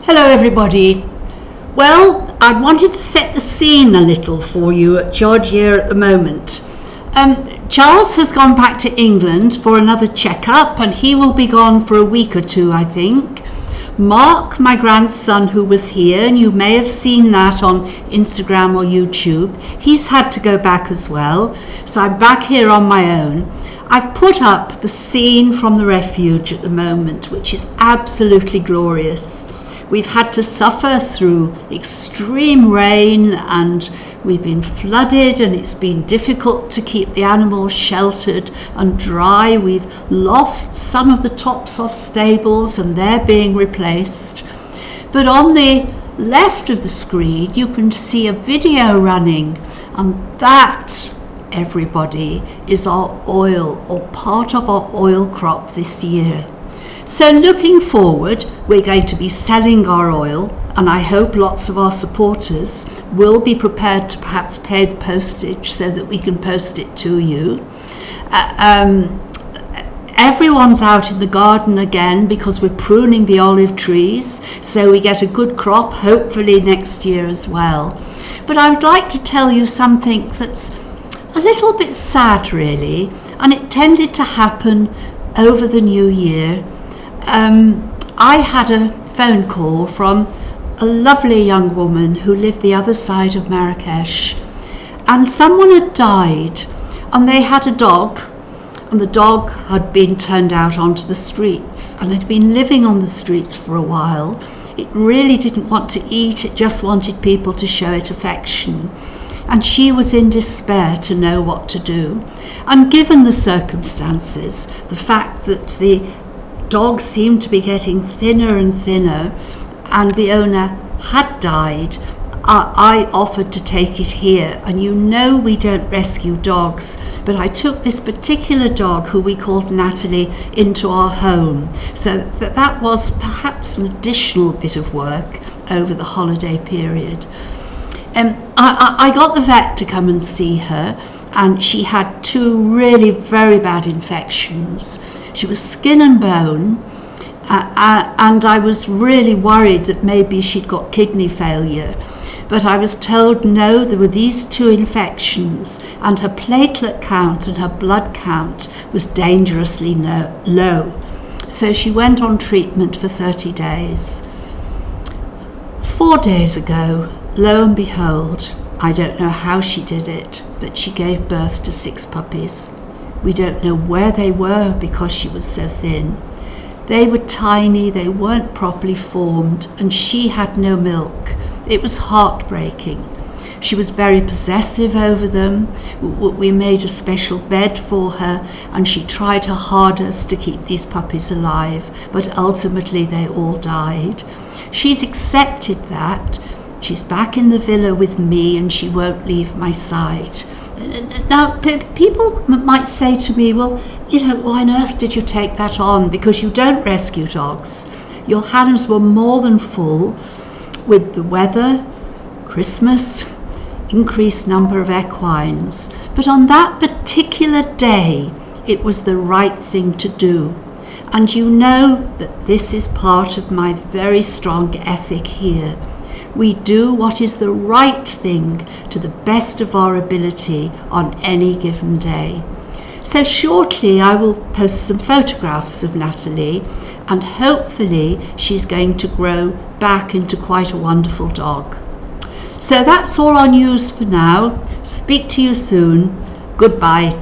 Hello everybody. Well, I wanted to set the scene a little for you at Georgia at the moment. Charles has gone back to England for another checkup and he will be gone for a week or two, I think. Mark, my grandson who was here, and you may have seen that on Instagram or YouTube, he's had to go back as well. So I'm back here on my own. I've put up the scene from the refuge at the moment, which is absolutely glorious. We've had to suffer through extreme rain and we've been flooded and it's been difficult to keep the animals sheltered and dry. We've lost some of the tops off stables and they're being replaced. But on the left of the screen you can see a video running, and that, everybody, is our oil, or part of our oil crop this year. So looking forward, we're going to be selling our oil, and I hope lots of our supporters will be prepared to perhaps pay the postage so that we can post it to you. Everyone's out in the garden again because we're pruning the olive trees, so we get a good crop hopefully next year as well. But I would like to tell you something that's a little bit sad really, and it tended to happen over the new year. I had a phone call from a lovely young woman who lived the other side of Marrakesh, and someone had died and they had a dog, and the dog had been turned out onto the streets and had been living on the street for a while. It really didn't want to eat, it just wanted people to show it affection, and she was in despair to know what to do. And given the circumstances, the fact that the dog seemed to be getting thinner and thinner and the owner had died, I offered to take it here. And you know we don't rescue dogs, but I took this particular dog, who we called Natalie, into our home. So that was perhaps an additional bit of work over the holiday period. I got the vet to come and see her, and she had 2 really very bad infections. She was skin and bone, and I was really worried that maybe she'd got kidney failure. But I was told no, there were these 2 infections, and her platelet count and her blood count was dangerously low. So she went on treatment for 30 days. 4 days ago, lo and behold, I don't know how she did it, but she gave birth to 6 puppies. We don't know where they were because she was so thin. They were tiny, they weren't properly formed, and she had no milk. It was heartbreaking. She was very possessive over them. We made a special bed for her, and she tried her hardest to keep these puppies alive, but ultimately they all died. She's accepted that. She's back in the villa with me and she won't leave my side. Now, people might say to me, well, why on earth did you take that on? Because you don't rescue dogs. Your hands were more than full with the weather, Christmas, increased number of equines. But on that particular day, it was the right thing to do. And you know that this is part of my very strong ethic here. We do what is the right thing to the best of our ability on any given day. So shortly I will post some photographs of Natalie, and hopefully she's going to grow back into quite a wonderful dog. So that's all our news for now. Speak to you soon. Goodbye.